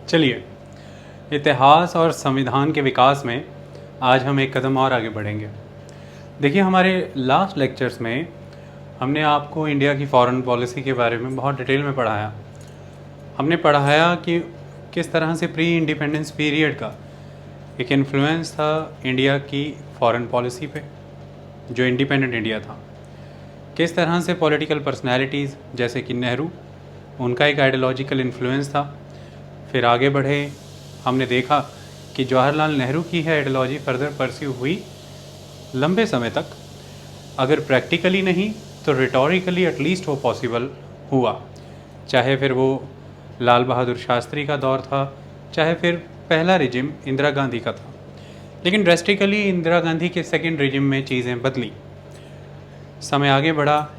चलिए, इतिहास और संविधान के विकास में आज हम एक कदम और आगे बढ़ेंगे। देखिए, हमारे लास्ट लेक्चर्स में हमने आपको इंडिया की फॉरेन पॉलिसी के बारे में बहुत डिटेल में पढ़ाया। हमने पढ़ाया कि किस तरह से प्री इंडिपेंडेंस पीरियड का एक इन्फ्लुएंस था इंडिया की फॉरेन पॉलिसी पे, जो इंडिपेंडेंट इंडिया था। किस तरह से पॉलिटिकल पर्सनैलिटीज़ जैसे कि नेहरू, उनका एक आइडियोलॉजिकल इन्फ्लुएंस था। फिर आगे बढ़े, हमने देखा कि जवाहरलाल नेहरू की है आइडियोलॉजी फर्दर परस्यू हुई लंबे समय तक, अगर प्रैक्टिकली नहीं तो रिटोरिकली एटलीस्ट वो पॉसिबल हुआ। चाहे फिर वो लाल बहादुर शास्त्री का दौर था, चाहे फिर पहला रिजिम इंदिरा गांधी का था। लेकिन ड्रेस्टिकली इंदिरा गांधी के सेकेंड रिजिम में चीज़ें बदली, समय आगे बढ़ा।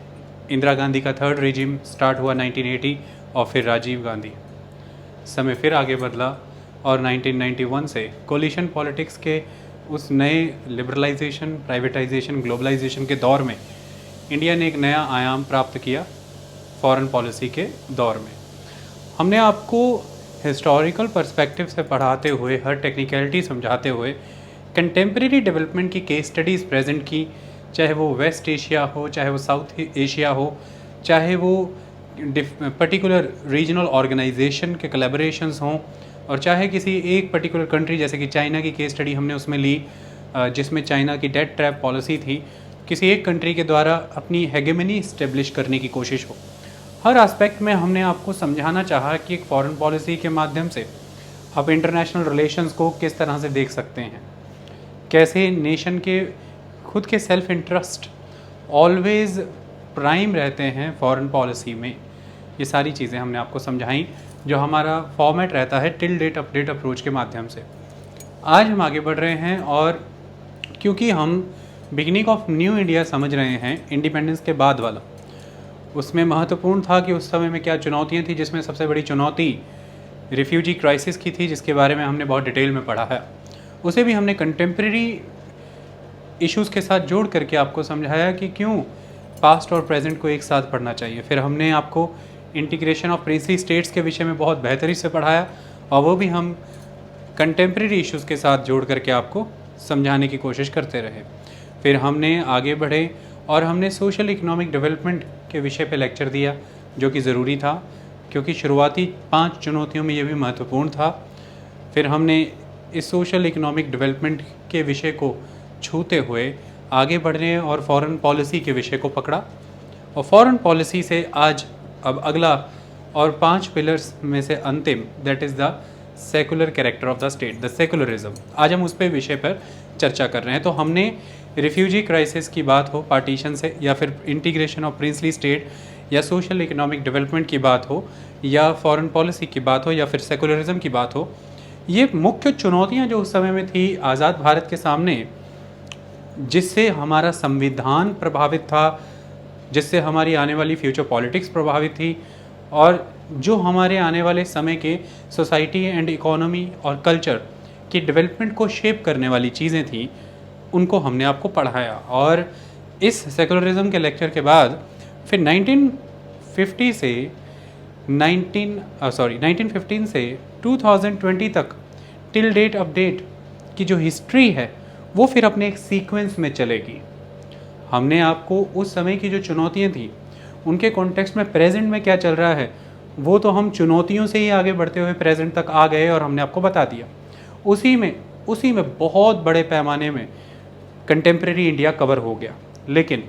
इंदिरा गांधी का थर्ड रिजिम स्टार्ट हुआ 1980 और फिर राजीव गांधी। समय फिर आगे बदला और 1991 से कोलिशन पॉलिटिक्स के उस नए लिबरलाइजेशन, प्राइवेटाइजेशन, ग्लोबलाइजेशन के दौर में इंडिया ने एक नया आयाम प्राप्त किया फॉरेन पॉलिसी के दौर में। हमने आपको हिस्टोरिकल पर्सपेक्टिव से पढ़ाते हुए, हर टेक्निकलिटी समझाते हुए, कंटेम्प्रेरी डेवलपमेंट की केस स्टडीज़ प्रेजेंट की, चाहे वो वेस्ट एशिया हो, चाहे वो साउथ एशिया हो, चाहे वो पर्टिकुलर रीजनल ऑर्गेनाइजेशन के कोलैबोरेशंस हों, और चाहे किसी एक पर्टिकुलर कंट्री जैसे कि चाइना की केस स्टडी हमने उसमें ली, जिसमें चाइना की डेट ट्रैप पॉलिसी थी, किसी एक कंट्री के द्वारा अपनी हेगेमनी इस्टेब्लिश करने की कोशिश हो। हर एस्पेक्ट में हमने आपको समझाना चाहा कि एक फॉरेन पॉलिसी के माध्यम से आप इंटरनेशनल रिलेशंस को किस तरह से देख सकते हैं, कैसे नेशन के खुद के सेल्फ इंटरेस्ट ऑलवेज़ प्राइम रहते हैं फॉरेन पॉलिसी में। ये सारी चीज़ें हमने आपको समझाई, जो हमारा फॉर्मेट रहता है टिल डेट अपडेट अप्रोच के माध्यम से। आज हम आगे बढ़ रहे हैं, और क्योंकि हम बिगिनिंग ऑफ न्यू इंडिया समझ रहे हैं, इंडिपेंडेंस के बाद वाला, उसमें महत्वपूर्ण था कि उस समय में क्या चुनौतियाँ थी, जिसमें सबसे बड़ी चुनौती रिफ्यूजी क्राइसिस की थी, जिसके बारे में हमने बहुत डिटेल में पढ़ा है। उसे भी हमने कंटेम्प्रेरी इश्यूज़ के साथ जोड़ करके आपको समझाया कि क्यों पास्ट और प्रेजेंट को एक साथ पढ़ना चाहिए। फिर हमने आपको इंटीग्रेशन ऑफ प्रिंसली स्टेट्स के विषय में बहुत बेहतरी से पढ़ाया, और वो भी हम कंटेम्प्रेरी इश्यूज़ के साथ जोड़ करके आपको समझाने की कोशिश करते रहे। फिर हमने आगे बढ़े और हमने सोशल इकोनॉमिक डेवलपमेंट के विषय पे लेक्चर दिया, जो कि ज़रूरी था, क्योंकि शुरुआती 5 चुनौतियों में ये भी महत्वपूर्ण था। फिर हमने इस सोशल इकोनॉमिक डेवलपमेंट के विषय को छूते हुए आगे बढ़ने और फॉरेन पॉलिसी के विषय को पकड़ा, और फॉरेन पॉलिसी से आज अब अगला और 5 पिलर्स में से अंतिम, that is the secular character of the state, the secularism. आज हम उस पे विषय पर चर्चा कर रहे हैं। तो हमने रिफ्यूजी क्राइसिस की बात हो पार्टीशन से, या फिर इंटीग्रेशन ऑफ प्रिंसली स्टेट, या सोशल इकोनॉमिक डेवलपमेंट की बात हो, या फॉरेन पॉलिसी की बात हो, या फिर सेकुलरिज्म की बात हो, ये मुख्य चुनौतियाँ जो उस समय में थी आज़ाद भारत के सामने, जिससे हमारा संविधान प्रभावित था, जिससे हमारी आने वाली फ्यूचर पॉलिटिक्स प्रभावित थी, और जो हमारे आने वाले समय के सोसाइटी एंड इकोनॉमी और कल्चर की डेवलपमेंट को शेप करने वाली चीज़ें थी, उनको हमने आपको पढ़ाया। और इस सेकुलरिज्म के लेक्चर के बाद फिर 1915 से 2020 तक टिल डेट अपडेट की जो हिस्ट्री है, वो फिर अपने एक सीक्वेंस में चलेगी। हमने आपको उस समय की जो चुनौतियाँ थी, उनके कॉन्टेक्स्ट में प्रेजेंट में क्या चल रहा है, वो तो हम चुनौतियों से ही आगे बढ़ते हुए प्रेजेंट तक आ गए, और हमने आपको बता दिया। उसी में बहुत बड़े पैमाने में कंटेम्प्रेरी इंडिया कवर हो गया। लेकिन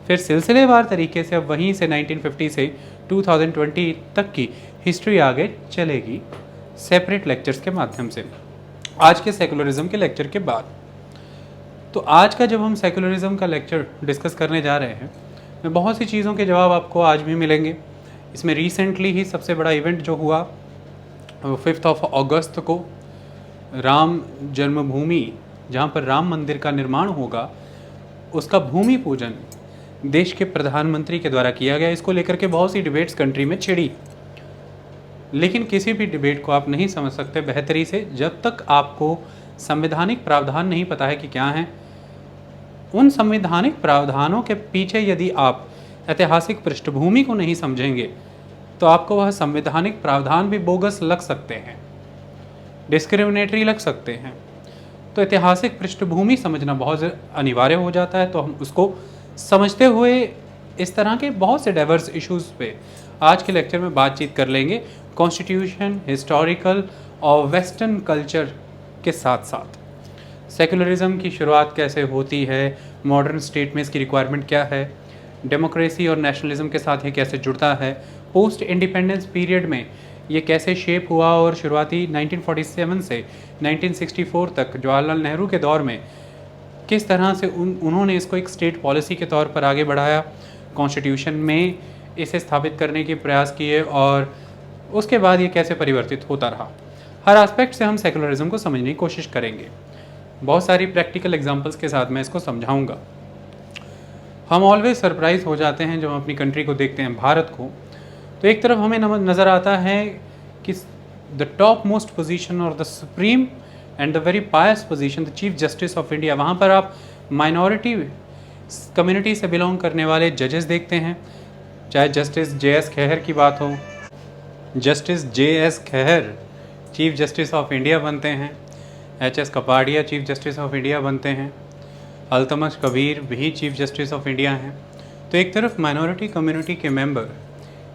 फिर सिलसिलेवार तरीके से अब वहीं से 1950 से 2020 तक की हिस्ट्री आगे चलेगी सेपरेट लेक्चर्स के माध्यम से, आज के सेकुलरिज्म के लेक्चर के बाद। तो आज का जब हम सेकुलरिज्म का लेक्चर डिस्कस करने जा रहे हैं, में बहुत सी चीज़ों के जवाब आपको आज भी मिलेंगे। इसमें रिसेंटली ही सबसे बड़ा इवेंट जो हुआ, 5 अगस्त को राम जन्मभूमि, जहाँ पर राम मंदिर का निर्माण होगा, उसका भूमि पूजन देश के प्रधानमंत्री के द्वारा किया गया। इसको लेकर के बहुत सी डिबेट्स कंट्री में छिड़ी, लेकिन किसी भी डिबेट को आप नहीं समझ सकते बेहतरी से जब तक आपको संवैधानिक प्रावधान नहीं पता है कि क्या हैं। उन संवैधानिक प्रावधानों के पीछे यदि आप ऐतिहासिक पृष्ठभूमि को नहीं समझेंगे, तो आपको वह संवैधानिक प्रावधान भी बोगस लग सकते हैं। डिस्क्रिमिनेटरी लग सकते हैं। तो ऐतिहासिक पृष्ठभूमि समझना बहुत अनिवार्य हो जाता है। तो हम उसको समझते हुए इस तरह के बहुत से डाइवर्स इश्यूज़ पे आज के लेक्चर में बातचीत कर लेंगे, कॉन्स्टिट्यूशन, हिस्टोरिकल और वेस्टर्न कल्चर के साथ साथ। सेकुलरिज्म की शुरुआत कैसे होती है, मॉडर्न स्टेट में इसकी रिक्वायरमेंट क्या है, डेमोक्रेसी और नेशनलिज्म के साथ ये कैसे जुड़ता है, पोस्ट इंडिपेंडेंस पीरियड में ये कैसे शेप हुआ और शुरुआती 1947 से 1964 तक जवाहरलाल नेहरू के दौर में किस तरह से उन्होंने इसको एक स्टेट पॉलिसी के तौर पर आगे बढ़ाया, कॉन्स्टिट्यूशन में इसे स्थापित करने के प्रयास किए और उसके बाद ये कैसे परिवर्तित होता रहा। हर एस्पेक्ट से हम सेकुलरिज्म को समझने की कोशिश करेंगे। बहुत सारी प्रैक्टिकल एग्जांपल्स के साथ मैं इसको समझाऊंगा। हम ऑलवेज सरप्राइज हो जाते हैं जब हम अपनी कंट्री को देखते हैं, भारत को। तो एक तरफ हमें नज़र आता है कि द टॉप मोस्ट पोजीशन और the supreme and the very Payas position, the chief justice of India, वहाँ पर आप माइनॉरिटी कम्युनिटी से बिलोंग करने वाले जजेस देखते हैं। चाहे जस्टिस जे.एस. खेहर की बात हो, justice JS. Khehar chief justice of India बनते हैं, HS. Kapadia chief justice of India बनते हैं, अल्तमश कबीर भी चीफ जस्टिस ऑफ इंडिया हैं। तो एक तरफ माइनॉरिटी कम्युनिटी के member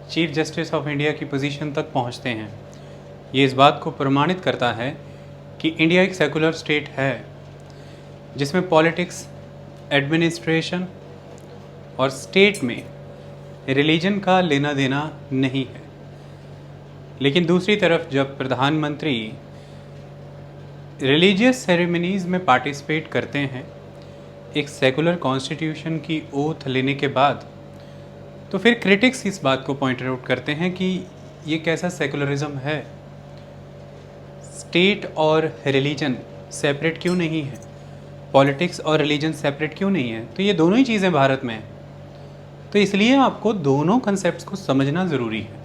chief justice of India की पोजीशन तक पहुंचते हैं। ये इस बात को प्रमाणित करता है कि इंडिया एक सेकुलर स्टेट है जिसमें पॉलिटिक्स, एडमिनिस्ट्रेशन और स्टेट में रिलीजन का लेना देना नहीं है। लेकिन दूसरी तरफ जब प्रधानमंत्री रिलीजियस सेरेमनीज़ में पार्टिसिपेट करते हैं एक सेकुलर कॉन्स्टिट्यूशन की ओथ लेने के बाद, तो फिर क्रिटिक्स इस बात को पॉइंट आउट करते हैं कि ये कैसा सेकुलरिज्म है, स्टेट और रिलीजन सेपरेट क्यों नहीं है, पॉलिटिक्स और रिलीजन सेपरेट क्यों नहीं है। तो ये दोनों ही चीज़ें भारत में हैं। तो इसलिए आपको दोनों कंसेप्ट्स को समझना ज़रूरी है,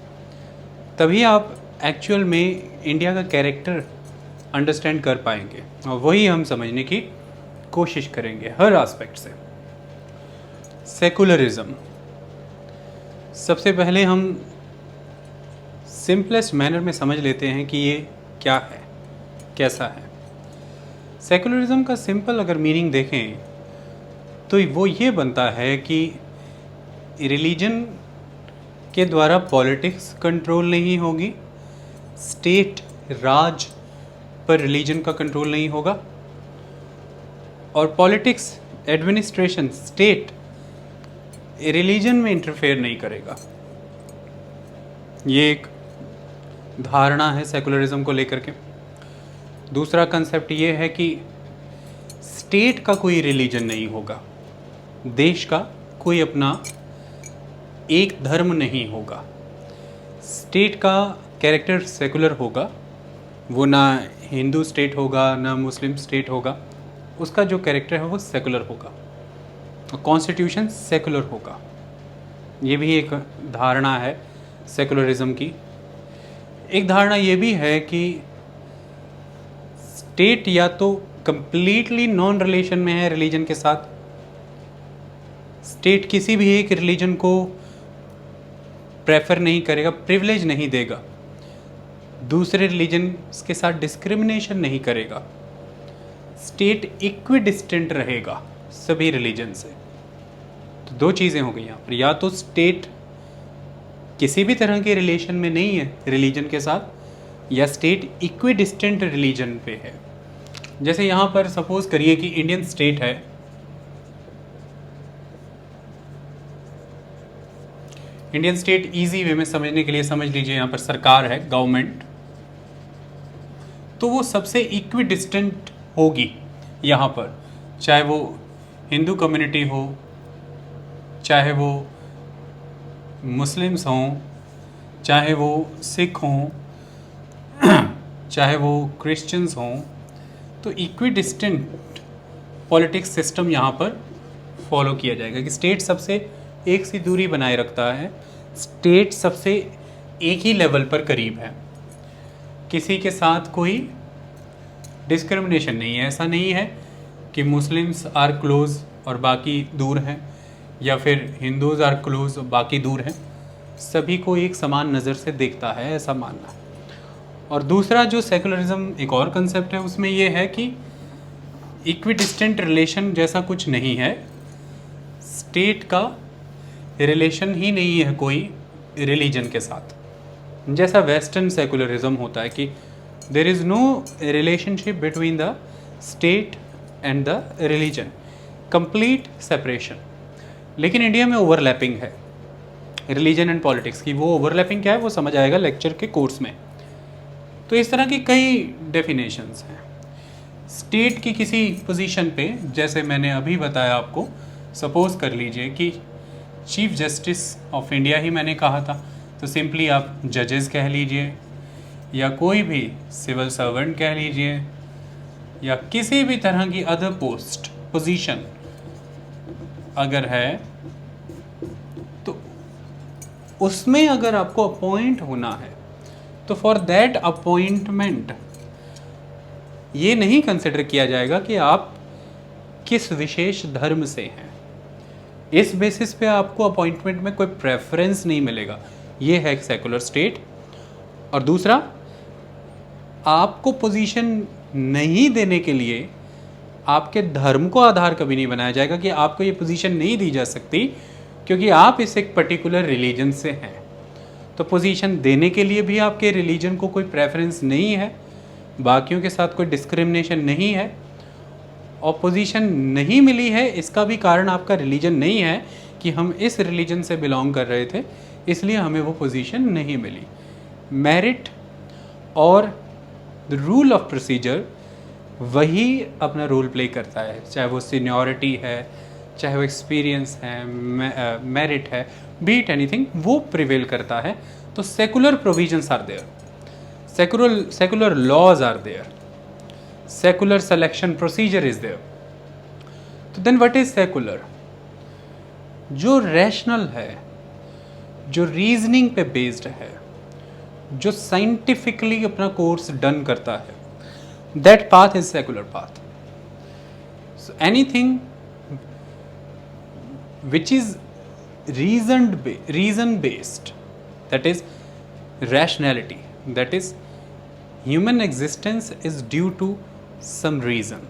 तभी आप एक्चुअल में इंडिया का कैरेक्टर अंडरस्टैंड कर पाएंगे और वही हम समझने की कोशिश करेंगे हर एस्पेक्ट से। सेकुलरिज्म, सबसे पहले हम सिंपलेस्ट मैनर में समझ लेते हैं कि ये क्या है, कैसा है। सेकुलरिज्म का सिंपल अगर मीनिंग देखें तो वो ये बनता है कि रिलीजन के द्वारा पॉलिटिक्स कंट्रोल नहीं होगी, स्टेट राज पर रिलीजन का कंट्रोल नहीं होगा, और पॉलिटिक्स, एडमिनिस्ट्रेशन, स्टेट रिलीजन में इंटरफेयर नहीं करेगा। ये एक धारणा है सेकुलरिज्म को लेकर के। दूसरा कंसेप्ट ये है कि स्टेट का कोई रिलीजन नहीं होगा, देश का कोई अपना एक धर्म नहीं होगा, स्टेट का कैरेक्टर सेकुलर होगा, वो ना हिंदू स्टेट होगा ना मुस्लिम स्टेट होगा, उसका जो कैरेक्टर है वो सेकुलर होगा, कॉन्स्टिट्यूशन सेकुलर होगा। ये भी एक धारणा है सेकुलरिज्म की। एक धारणा ये भी है कि स्टेट या तो कंप्लीटली नॉन रिलेशन में है रिलीजन के साथ, स्टेट किसी भी एक रिलीजन को प्रेफर नहीं करेगा, प्रिविलेज नहीं देगा, दूसरे रिलीजन के साथ डिस्क्रिमिनेशन नहीं करेगा, स्टेट इक्विडिस्टेंट रहेगा सभी रिलीजन से। तो दो चीज़ें हो गई यहाँ पर, या तो स्टेट किसी भी तरह के रिलेशन में नहीं है रिलीजन के साथ, या स्टेट इक्विडिस्टेंट रिलीजन पे है। जैसे यहाँ पर सपोज करिए कि इंडियन स्टेट है, इंडियन स्टेट इजी वे में समझने के लिए समझ लीजिए, यहाँ पर सरकार है, गवर्नमेंट, तो वो सबसे इक्विडिस्टेंट होगी यहाँ पर, चाहे वो हिंदू कम्युनिटी हो, चाहे वो मुस्लिम्स हों, चाहे वो सिख हों, चाहे वो क्रिश्चियंस हों। तो इक्विडिस्टेंट पॉलिटिक्स सिस्टम यहाँ पर फॉलो किया जाएगा कि स्टेट सबसे एक सी दूरी बनाए रखता है, स्टेट सबसे एक ही लेवल पर करीब है, किसी के साथ कोई डिस्क्रिमिनेशन नहीं है। ऐसा नहीं है कि मुस्लिम्स आर क्लोज और बाकी दूर हैं, या फिर हिंदूज़ आर क्लोज और बाकी दूर हैं। सभी को एक समान नज़र से देखता है, ऐसा मानना है। और दूसरा जो सेकुलरिज्म एक और कंसेप्ट है, उसमें ये है कि इक्विडिस्टेंट रिलेशन जैसा कुछ नहीं है, स्टेट का रिलेशन ही नहीं है कोई रिलीजन के साथ, जैसा वेस्टर्न सेकुलरिज्म होता है कि there is no relationship between the state and the religion, complete separation. लेकिन इंडिया में ओवरलैपिंग है रिलीजन एंड पॉलिटिक्स की। वो ओवरलैपिंग क्या है वो समझ आएगा लेक्चर के कोर्स में। तो इस तरह की कई डेफिनेशंस हैं स्टेट की किसी पोजीशन पे। जैसे मैंने अभी बताया आपको, सपोज कर लीजिए कि चीफ जस्टिस ऑफ इंडिया ही मैंने कहा था, तो सिंपली आप जजेस कह लीजिए, या कोई भी सिविल सर्वेंट कह लीजिए, या किसी भी तरह की अदर पोस्ट पोजीशन अगर है, तो उसमें अगर आपको अपॉइंट होना है तो फॉर दैट अपॉइंटमेंट ये नहीं कंसिडर किया जाएगा कि आप किस विशेष धर्म से हैं। इस बेसिस पे आपको अपॉइंटमेंट में कोई प्रेफरेंस नहीं मिलेगा। ये है एक सेकुलर स्टेट। और दूसरा, आपको पोजीशन नहीं देने के लिए आपके धर्म को आधार कभी नहीं बनाया जाएगा कि आपको ये पोजीशन नहीं दी जा सकती क्योंकि आप इस एक पर्टिकुलर रिलीजन से हैं। तो पोजीशन देने के लिए भी आपके रिलीजन को कोई प्रेफरेंस नहीं है, बाकियों के साथ कोई डिस्क्रिमिनेशन नहीं है। और पोजीशन नहीं मिली है इसका भी कारण आपका रिलीजन नहीं है कि हम इस रिलीजन से बिलोंग कर रहे थे इसलिए हमें वो पोजीशन नहीं मिली। मेरिट और द रूल ऑफ प्रोसीजर वही अपना रोल प्ले करता है, चाहे वो सीनियरिटी है, चाहे वो एक्सपीरियंस है, मेरिट है, बीट एनीथिंग, वो प्रिवेल करता है। तो secular provisions are there, secular laws are there, secular selection procedure is there. तो देन व्हाट इज सेकुलर? जो रैशनल है, जो रीजनिंग पे बेस्ड है, जो साइंटिफिकली अपना कोर्स डन करता है, that path is secular path. So anything which is reason based, that is rationality, that is human existence is due to some reason,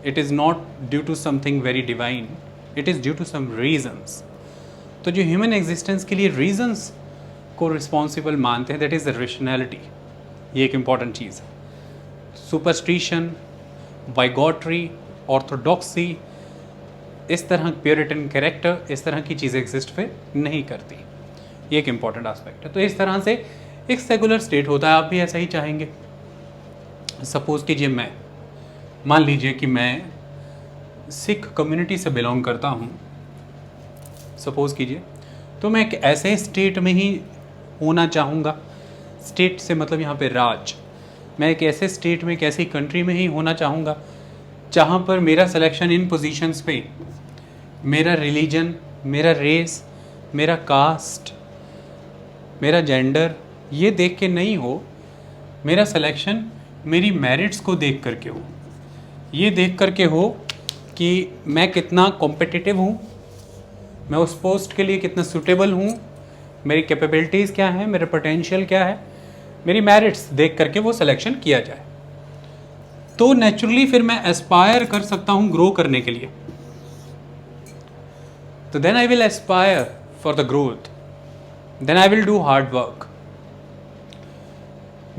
it is not due to something very divine, it is due to some reasons। तो जो human existence के लिए reasons को responsible मानते हैं, that is rationality. ये एक important चीज़ है। सुपरस्टिशन, बाइगॉटरी, ऑर्थोडॉक्सी, इस तरह प्योरिटन कैरेक्टर, इस तरह की चीज़ें एग्जिस्ट पे नहीं करती। ये एक इम्पॉर्टेंट एस्पेक्ट है। तो इस तरह से एक सेकुलर स्टेट होता है। आप भी ऐसा ही चाहेंगे। सपोज कीजिए मैं, मान लीजिए कि मैं सिख कम्युनिटी से बिलोंग करता हूँ, सपोज कीजिए, तो मैं एक ऐसे स्टेट में ही होना चाहूँगा। स्टेट से मतलब यहाँ पे राज। मैं एक ऐसे स्टेट में, एक ऐसी कंट्री में ही होना चाहूँगा जहाँ पर मेरा सिलेक्शन इन पोजीशंस पे मेरा रिलीजन, मेरा रेस, मेरा कास्ट, मेरा जेंडर ये देख के नहीं हो, मेरा सिलेक्शन मेरी मेरिट्स को देख करके हो। ये देख करके हो कि मैं कितना कॉम्पिटिटिव हूँ, मैं उस पोस्ट के लिए कितना सूटेबल हूँ, मेरी कैपेबिलिटीज़ क्या हैं, मेरा पोटेंशियल क्या है, मेरी मेरिट्स देख करके वो सिलेक्शन किया जाए। तो नेचुरली फिर मैं एस्पायर कर सकता हूँ ग्रो करने के लिए। तो then I will aspire for the growth, then I will do hard work,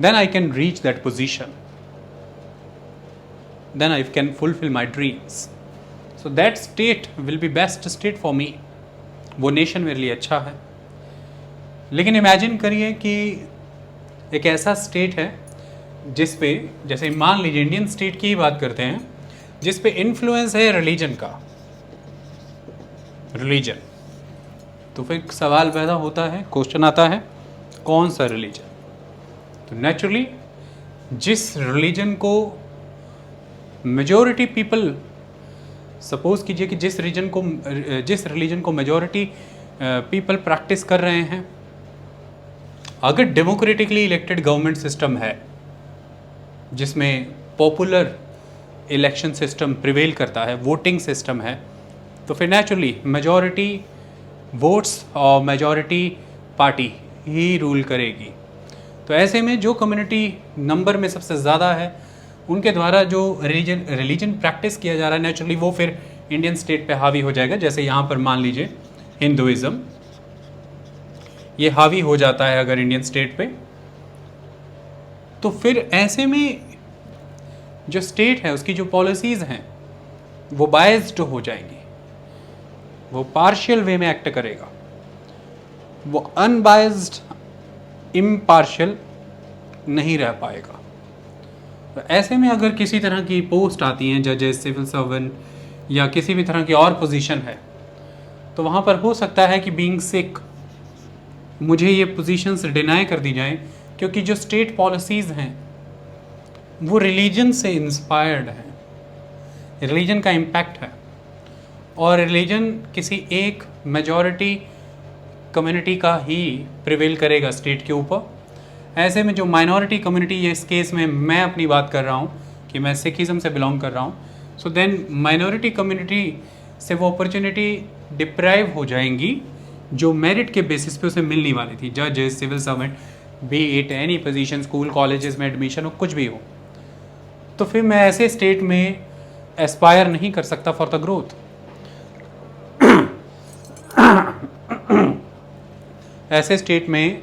then I can reach that position, then I can fulfil my dreams. So that state will be best state for me. वो nation मेरे लिए अच्छा है। लेकिन imagine करिए कि एक ऐसा स्टेट है जिस पे, जैसे मान लीजिए इंडियन स्टेट की ही बात करते हैं, जिस पे इन्फ्लुएंस है रिलीजन का, रिलीजन। तो फिर सवाल पैदा होता है, क्वेश्चन आता है, कौन सा रिलीजन? तो नेचुरली जिस रिलीजन को मेजॉरिटी पीपल, सपोज कीजिए कि जिस रिलीजन को मेजॉरिटी पीपल प्रैक्टिस कर रहे हैं, अगर डेमोक्रेटिकली इलेक्टेड गवर्नमेंट सिस्टम है जिसमें पॉपुलर इलेक्शन सिस्टम प्रिवेल करता है, वोटिंग सिस्टम है, तो फिर नेचुरली मेजॉरिटी वोट्स और मेजॉरिटी पार्टी ही रूल करेगी। तो ऐसे में जो कम्युनिटी नंबर में सबसे ज़्यादा है उनके द्वारा जो रिलीजन प्रैक्टिस किया जा रहा है नेचुरली वो फिर इंडियन स्टेट पे हावी हो जाएगा। जैसे यहाँ पर मान लीजिए हिंदुइज़्म ये हावी हो जाता है अगर इंडियन स्टेट पे, तो फिर ऐसे में जो स्टेट है उसकी जो पॉलिसीज़ हैं वो बायस्ड हो जाएंगी, वो पार्शियल वे में एक्ट करेगा, वो अनबायस्ड इम्पार्शियल नहीं रह पाएगा। तो ऐसे में अगर किसी तरह की पोस्ट आती हैं जजेस, सिविल सर्वेंट या किसी भी तरह की और पोजीशन है, तो वहाँ पर हो सकता है कि बीइंग सिख मुझे ये पोजीशंस डिनाई कर दी जाएं, क्योंकि जो स्टेट पॉलिसीज़ हैं वो रिलीजन से इंस्पायर्ड हैं, रिलीजन का इम्पैक्ट है, और रिलीजन किसी एक मेजॉरिटी कम्युनिटी का ही प्रिवेल करेगा स्टेट के ऊपर। ऐसे में जो माइनॉरिटी कम्युनिटी, ये इस केस में मैं अपनी बात कर रहा हूँ कि मैं सिखिज़म से बिलोंग कर रहा हूँ, सो देन माइनॉरिटी कम्युनिटी से वो अपॉर्चुनिटी डिप्राइव हो जाएंगी जो मेरिट के बेसिस पे उसे मिलने वाली थी, जजेस, civil servant, be it any position, school colleges में एडमिशन हो, कुछ भी हो। तो फिर मैं ऐसे स्टेट में एस्पायर नहीं कर सकता फॉर द ग्रोथ। ऐसे स्टेट में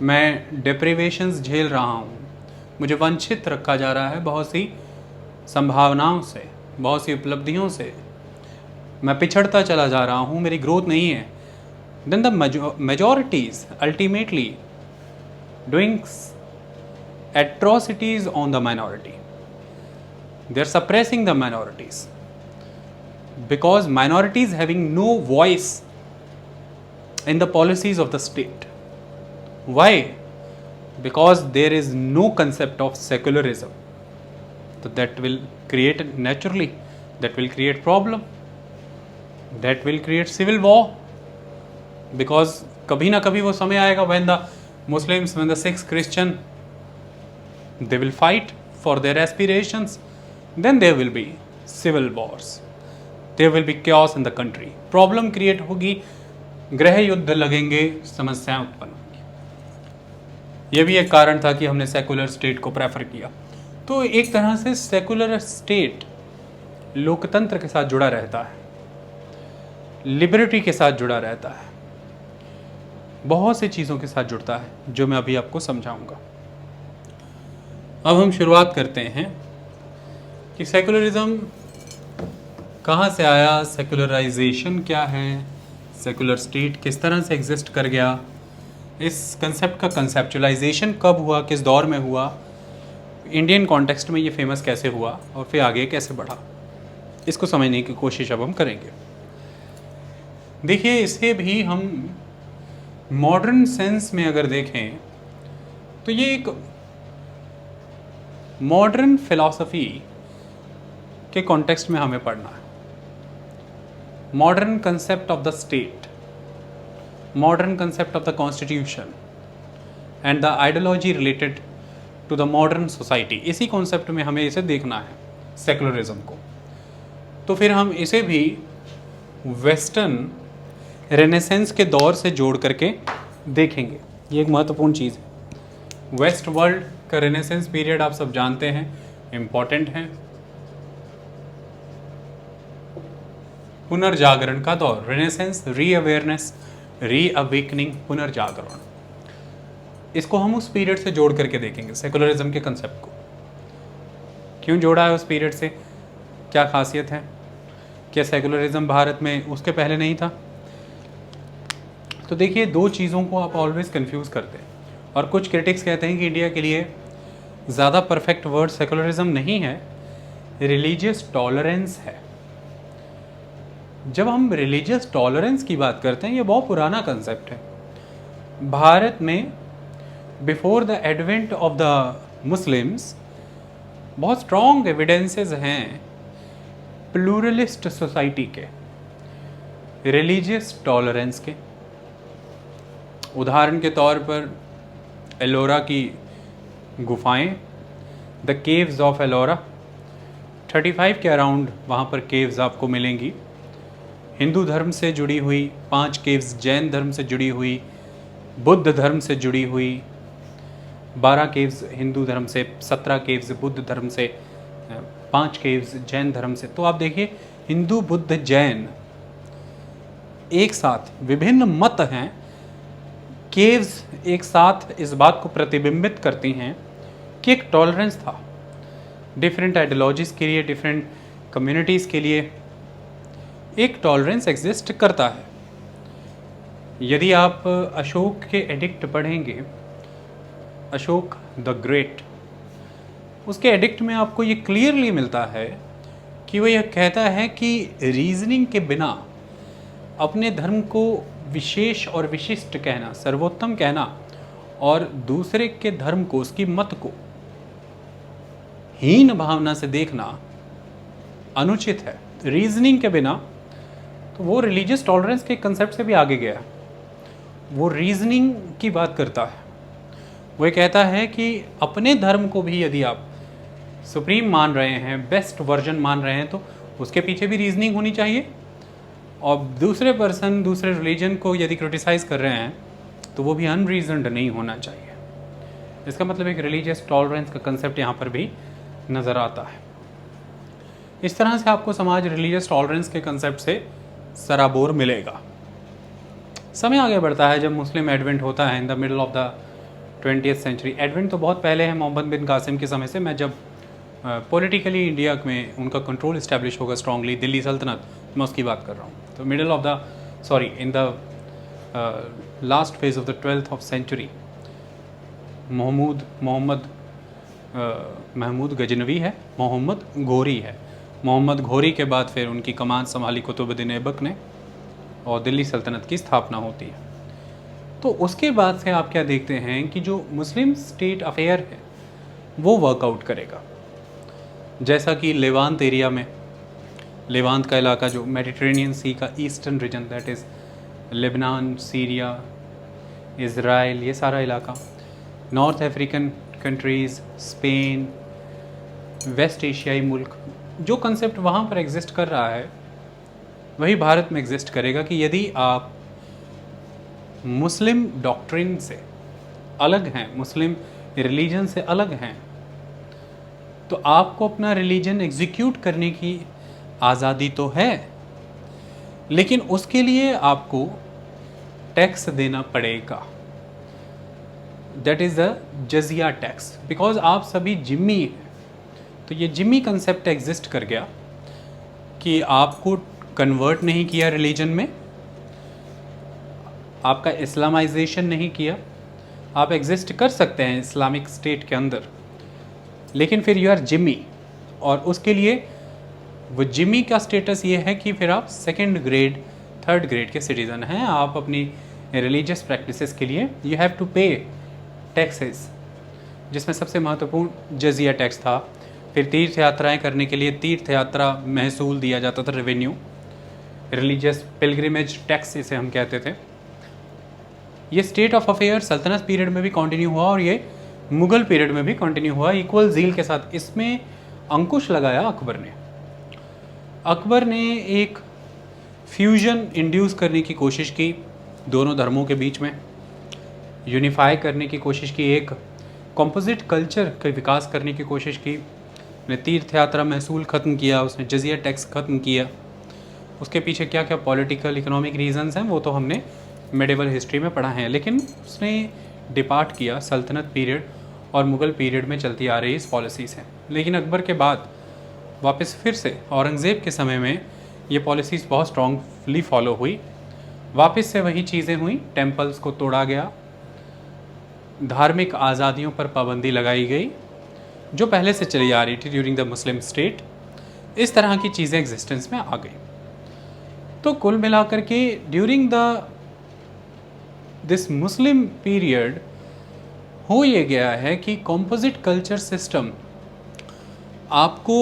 मैं डिप्रिवेशंस झेल रहा हूँ, मुझे वंचित रखा जा रहा है बहुत सी संभावनाओं से, बहुत सी उपलब्धियों से, मैं पिछड़ता चला जा रहा हूँ, मेरी ग्रोथ नहीं है। Then the majorities ultimately doing atrocities on the minority. They are suppressing the minorities because minorities having no voice in the policies of the state. Why? Because there is no concept of secularism. So that will create, naturally, that will create problem. That will create civil war. Because कभी ना कभी वो समय आएगा when the Muslims, when the Sikhs, Christian, they will fight for their aspirations. Then there will be civil wars. There will be chaos in the country. Problem create होगी, गृह युद्ध लगेंगे, समस्याएं उत्पन्न होंगी। ये भी एक कारण था कि हमने सेकुलर स्टेट को प्रेफर किया। तो एक तरह से सेकुलर स्टेट लोकतंत्र के साथ जुड़ा रहता है, लिबर्टी के साथ जुड़ा रहता है, बहुत सी चीज़ों के साथ जुड़ता है जो मैं अभी आपको समझाऊंगा। अब हम शुरुआत करते हैं कि सेकुलरिज्म कहाँ से आया, सेकुलराइजेशन क्या है, सेकुलर स्टेट किस तरह से एग्जिस्ट कर गया, इस कंसेप्ट का कंसेप्चुलाइजेशन कब हुआ, किस दौर में हुआ, इंडियन कॉन्टेक्स्ट में ये फेमस कैसे हुआ और फिर आगे कैसे बढ़ा, इसको समझने की कोशिश अब हम करेंगे। देखिए, इसे भी हम मॉडर्न सेंस में अगर देखें तो ये एक मॉडर्न फिलॉसफी के कॉन्टेक्स्ट में हमें पढ़ना है। Modern concept of the state, modern concept of the constitution and the ideology related to the modern society, इसी कॉन्सेप्ट में हमें इसे देखना है सेकुलरिज्म को। तो फिर हम इसे भी वेस्टर्न रेनेसेंस के दौर से जोड़ करके देखेंगे। ये एक महत्वपूर्ण चीज़ है। वेस्ट वर्ल्ड का रेनेसेंस पीरियड आप सब जानते हैं, इम्पॉर्टेंट है। पुनर्जागरण का दौर, रेनेसेंस, रीअवेयरनेस, रीअवेकनिंग, पुनर्जागरण, इसको हम उस पीरियड से जोड़ करके देखेंगे सेकुलरिज्म के कंसेप्ट को। क्यों जोड़ा है उस पीरियड से, क्या खासियत है, क्या सेकुलरिज्म भारत में उसके पहले नहीं था? तो देखिए, दो चीज़ों को आप ऑलवेज कंफ्यूज करते हैं, और कुछ क्रिटिक्स कहते हैं कि इंडिया के लिए ज़्यादा परफेक्ट वर्ड सेकुलरिज्म नहीं है, रिलीजियस टॉलरेंस है। जब हम रिलीजियस टॉलरेंस की बात करते हैं, ये बहुत पुराना कंसेप्ट है। भारत में before the advent of the Muslims बहुत स्ट्रॉन्ग एविडेंसेस हैं प्लूरलिस्ट सोसाइटी के, रिलीजियस टॉलरेंस के। उदाहरण के तौर पर एलोरा की गुफाएं, द केव्स ऑफ एलोरा, 35 के अराउंड वहाँ पर केव्स आपको मिलेंगी। हिंदू धर्म से जुड़ी हुई 5 केव्स, जैन धर्म से जुड़ी हुई, बुद्ध धर्म से जुड़ी हुई, 12 केव्स हिंदू धर्म से, 17 केव्स बुद्ध धर्म से, 5 केव्स जैन धर्म से। तो आप देखिए हिंदू बुद्ध जैन एक साथ, विभिन्न मत हैं, केव्स एक साथ इस बात को प्रतिबिंबित करती हैं कि एक टॉलरेंस था डिफरेंट आइडियोलॉजीज के लिए, डिफरेंट कम्युनिटीज़ के लिए एक टॉलरेंस एग्जिस्ट करता है। यदि आप अशोक के एडिक्ट पढ़ेंगे, अशोक द ग्रेट, उसके एडिक्ट में आपको ये क्लियरली मिलता है कि वो यह कहता है कि रीजनिंग के बिना अपने धर्म को विशेष और विशिष्ट कहना, सर्वोत्तम कहना और दूसरे के धर्म को, उसकी मत को हीन भावना से देखना अनुचित है रीजनिंग के बिना। तो वो रिलीजियस टॉलरेंस के कंसेप्ट से भी आगे गया। वो रीजनिंग की बात करता है। वो कहता है कि अपने धर्म को भी यदि आप सुप्रीम मान रहे हैं, बेस्ट वर्जन मान रहे हैं, तो उसके पीछे भी रीजनिंग होनी चाहिए। और दूसरे पर्सन, दूसरे रिलीजन को यदि क्रिटिसाइज़ कर रहे हैं तो वो भी अनरीजनड नहीं होना चाहिए। इसका मतलब एक रिलीजियस टॉलरेंस का कंसेप्ट यहाँ पर भी नज़र आता है। इस तरह से आपको समाज रिलीजियस टॉलरेंस के कंसेप्ट से सराबोर मिलेगा। समय आगे बढ़ता है जब मुस्लिम एडवेंट होता है in the middle of the 20th century. Advent तो बहुत पहले है, मोहम्मद बिन कासिम के समय से। मैं जब पॉलिटिकली इंडिया में उनका कंट्रोल इस्टेब्लिश होगा स्ट्रांगली, दिल्ली सल्तनत, मैं उसकी बात कर रहा हूँ। तो middle of the in the last phase of the 12th of century Mahmud Ghaznavi है, मोहम्मद घोरी है। मोहम्मद घोरी के बाद फिर उनकी कमान संभाली कुतुबुद्दीन ऐबक ने और दिल्ली सल्तनत की स्थापना होती है। तो उसके बाद से आप क्या देखते हैं कि जो मुस्लिम स्टेट अफेयर है वो वर्कआउट करेगा। जैसा कि लेवांत एरिया में, लेवांत का इलाका जो मेडिटेरेनियन सी का eastern region, that is Lebanon, Syria, Israel, ये सारा इलाका, north African countries, Spain, west एशियाई मुल्क, जो कंसेप्ट वहाँ पर एग्जिस्ट कर रहा है वही भारत में एग्जिस्ट करेगा। कि यदि आप मुस्लिम डॉक्ट्रिन से अलग हैं, मुस्लिम रिलीजन से अलग हैं, तो आपको अपना रिलीजन एग्जीक्यूट करने की आज़ादी तो है, लेकिन उसके लिए आपको टैक्स देना पड़ेगा। That is the jizya tax, because आप सभी जिम्मी हैं। तो ये जिम्मी कंसेप्ट एग्जिस्ट कर गया कि आपको कन्वर्ट नहीं किया रिलीजन में, आपका इस्लामाइजेशन नहीं किया, आप एग्जिस्ट कर सकते हैं इस्लामिक स्टेट के अंदर, लेकिन फिर यू आर जिम्मी। और उसके लिए वो जिम्मी का स्टेटस ये है कि फिर आप सेकंड ग्रेड, थर्ड ग्रेड के सिटीज़न हैं। आप अपनी रिलीजियस प्रैक्टिसेस के लिए यू हैव टू पे टैक्सेस, जिसमें सबसे महत्वपूर्ण जजिया टैक्स था। फिर तीर्थ यात्राएँ करने के लिए तीर्थ यात्रा महसूल दिया जाता था, रेवेन्यू, रिलीजियस पिलग्रिमेज टैक्स इसे हम कहते थे। ये स्टेट ऑफ अफेयर सल्तनत पीरियड में भी कंटिन्यू हुआ और ये मुग़ल पीरियड में भी कंटिन्यू हुआ इक्वल ज़ील के साथ। इसमें अंकुश लगाया अकबर ने। अकबर ने एक फ्यूजन इंड्यूस करने की कोशिश की दोनों धर्मों के बीच में, यूनिफाई करने की कोशिश की, एक कंपोजिट कल्चर का विकास करने की कोशिश की। उसने तीर्थ यात्रा महसूल ख़त्म किया, उसने जजिया टैक्स ख़त्म किया। उसके पीछे क्या क्या पॉलिटिकल इकोनॉमिक रीजंस हैं वो तो हमने मेडिवल हिस्ट्री में पढ़ा है, लेकिन उसने डिपार्ट किया सल्तनत पीरियड और मुग़ल पीरियड में चलती आ रही इस पॉलिसी से। लेकिन अकबर के बाद वापस फिर से औरंगज़ेब के समय में ये पॉलिसीज़ बहुत स्ट्रॉन्गली फॉलो हुई। वापस से वही चीज़ें हुई, टेम्पल्स को तोड़ा गया, धार्मिक आज़ादियों पर पाबंदी लगाई गई जो पहले से चली आ रही थी ड्यूरिंग द मुस्लिम स्टेट। इस तरह की चीज़ें एग्जिस्टेंस में आ गई। तो कुल मिलाकर के ड्यूरिंग दिस मुस्लिम पीरियड हो ये गया है कि कंपोजिट कल्चर सिस्टम आपको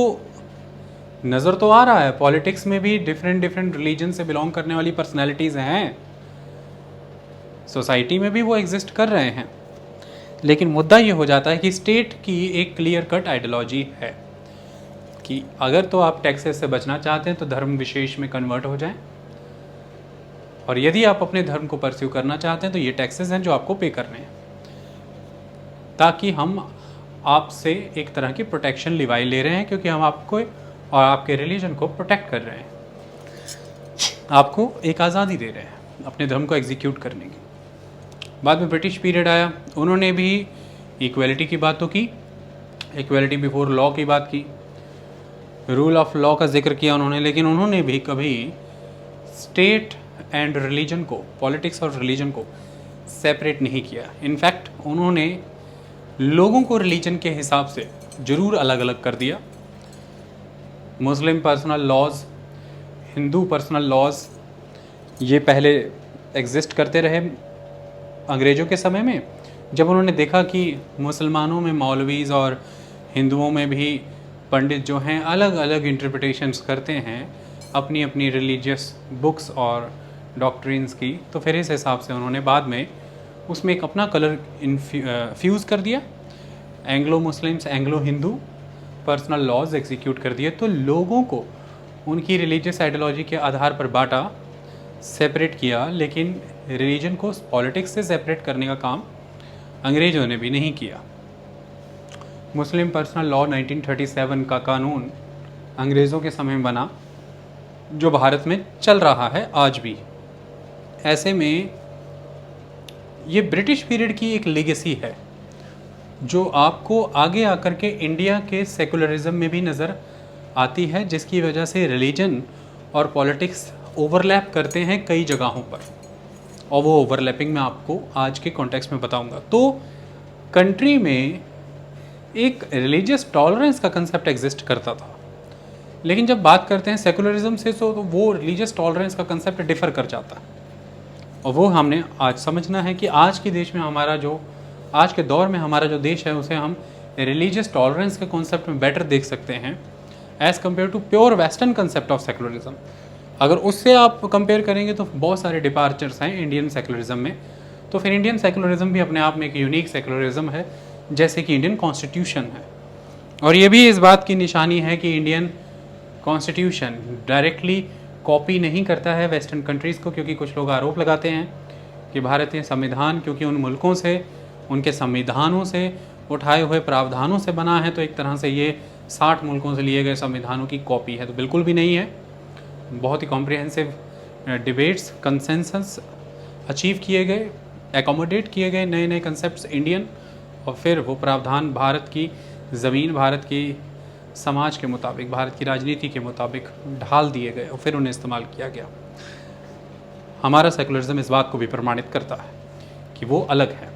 नज़र तो आ रहा है। पॉलिटिक्स में भी डिफरेंट रिलीजन से बिलोंग करने वाली पर्सनैलिटीज़ हैं, सोसाइटी में भी वो एग्जिस्ट कर रहे हैं, लेकिन मुद्दा ये हो जाता है कि स्टेट की एक क्लियर कट आइडियोलॉजी है कि अगर तो आप टैक्सेस से बचना चाहते हैं तो धर्म विशेष में कन्वर्ट हो जाएं, और यदि आप अपने धर्म को परस्यू करना चाहते हैं तो ये टैक्सेस हैं जो आपको पे करने हैं। ताकि हम आपसे एक तरह की प्रोटेक्शन लिवाई ले रहे हैं, क्योंकि हम आपको और आपके रिलीजन को प्रोटेक्ट कर रहे हैं, आपको एक आज़ादी दे रहे हैं अपने धर्म को एग्जीक्यूट करने की। बाद में ब्रिटिश पीरियड आया, उन्होंने भी इक्वलिटी की बात तो की, इक्वलिटी बिफोर लॉ की बात की, रूल ऑफ लॉ का जिक्र किया उन्होंने, लेकिन उन्होंने भी कभी स्टेट एंड रिलीजन को, पॉलिटिक्स और रिलीजन को सेपरेट नहीं किया। इनफैक्ट उन्होंने लोगों को रिलीजन के हिसाब से ज़रूर अलग अलग कर दिया। Muslim personal laws, Hindu personal laws, ये पहले एग्जिस्ट करते रहे अंग्रेज़ों के समय में। जब उन्होंने देखा कि मुसलमानों में मौलवीज़ और हिंदुओं में भी पंडित जो हैं अलग अलग इंटरप्रिटेशंस करते हैं अपनी अपनी रिलीजियस बुक्स और डॉक्ट्रिन्स की, तो फिर इस हिसाब से उन्होंने बाद में उसमें एक अपना कलर फ्यूज़ कर दिया, Anglo Muslims, Anglo Hindu personal laws execute कर दिए। तो लोगों को उनकी रिलीजियस आइडियोलॉजी के आधार पर बांटा, सेपरेट किया, लेकिन रिलीजन को पॉलिटिक्स से सेपरेट करने का काम अंग्रेज़ों ने भी नहीं किया। मुस्लिम पर्सनल लॉ 1937 का कानून अंग्रेज़ों के समय में बना, जो भारत में चल रहा है आज भी। ऐसे में ये ब्रिटिश पीरियड की एक लेगेसी है जो आपको आगे आकर के इंडिया के सेकुलरिज्म में भी नज़र आती है, जिसकी वजह से रिलीजन और पॉलिटिक्स ओवरलैप करते हैं कई जगहों पर, और वो ओवरलैपिंग मैं आपको आज के कॉन्टेक्स्ट में बताऊंगा। तो कंट्री में एक रिलीजियस टॉलरेंस का कंसेप्ट एग्जिस्ट करता था, लेकिन जब बात करते हैं सेकुलरिज्म से तो वो रिलीजियस टॉलरेंस का कंसेप्ट डिफ़र कर जाता है, और वो हमने आज समझना है कि आज के देश में हमारा जो, आज के दौर में हमारा जो देश है उसे हम रिलीजियस टॉलरेंस के कॉन्सेप्ट में बेटर देख सकते हैं as compare to pure western concept of secularism. अगर उससे आप कंपेयर करेंगे तो बहुत सारे डिपार्चर्स हैं इंडियन सेकुलरिज्म में। तो फिर इंडियन सेकुलरिज्म भी अपने आप में एक यूनिक सेकुलरिज्म है, जैसे कि इंडियन कॉन्स्टिट्यूशन है। और ये भी इस बात की निशानी है कि इंडियन कॉन्स्टिट्यूशन डायरेक्टली कॉपी नहीं करता है वेस्टर्न कंट्रीज़ को, क्योंकि कुछ लोग आरोप लगाते हैं कि भारतीय संविधान क्योंकि उन मुल्कों से, उनके संविधानों से उठाए हुए प्रावधानों से बना है, तो एक तरह से ये 60 मुल्कों से लिए गए संविधानों की कॉपी है। तो बिल्कुल भी नहीं है। बहुत ही कॉम्प्रिहेंसिव डिबेट्स, कंसेंसस अचीव किए गए, एकोमोडेट किए गए नए नए कंसेप्ट्स इंडियन, और फिर वो प्रावधान भारत की ज़मीन, भारत की समाज के मुताबिक, भारत की राजनीति के मुताबिक ढाल दिए गए और फिर उन्हें इस्तेमाल किया गया। हमारा सेकुलरिज्म इस बात को भी प्रमाणित करता है कि वो अलग है।